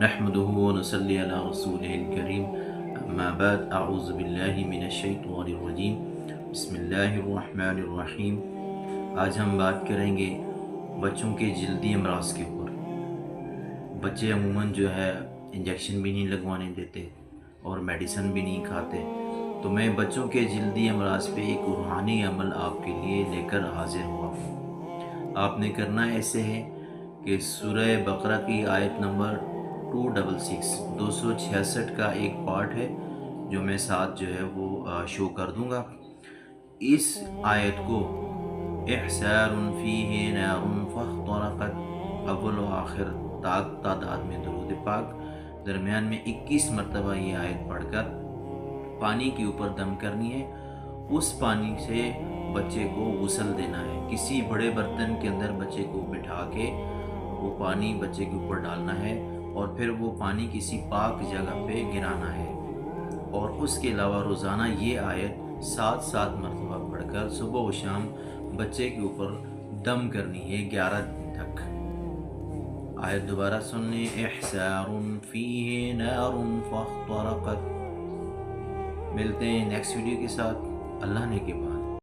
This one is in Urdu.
نحمده ونصلي على رسوله الكريم اما بعد اعوذ باللہ من الشیطان الرجیم بسم اللہ الرحمن الرحیم۔ آج ہم بات کریں گے بچوں کے جلدی امراض کے اوپر۔ بچے عموماً جو ہے انجیکشن بھی نہیں لگوانے دیتے اور میڈیسن بھی نہیں کھاتے، تو میں بچوں کے جلدی امراض پہ ایک روحانی عمل آپ کے لیے لے کر حاضر ہوا ہوں۔ آپ نے کرنا ایسے ہے کہ سورہ بقرہ کی آیت نمبر 266 کا ایک پارٹ ہے جو میں ساتھ جو ہے وہ شو کر دوں گا۔ اس آیت کو احسار فیہ نار فاخترقت اول و آخر تعداد میں درود پاک، درمیان میں 21 مرتبہ یہ آیت پڑھ کر پانی کے اوپر دم کرنی ہے۔ اس پانی سے بچے کو غسل دینا ہے۔ کسی بڑے برتن کے اندر بچے کو بٹھا کے وہ پانی بچے کے اوپر ڈالنا ہے اور پھر وہ پانی کسی پاک جگہ پہ گرانا ہے، اور اس کے علاوہ روزانہ یہ آیت 7 مرتبہ پڑھ کر صبح و شام بچے کے اوپر دم کرنی ہے 11 دن تک۔ آیت دوبارہ سننے، احسار فیہ نار فاخترقت۔ ملتے ہیں نیکسٹ ویڈیو کے ساتھ، اللہ نے کے بعد۔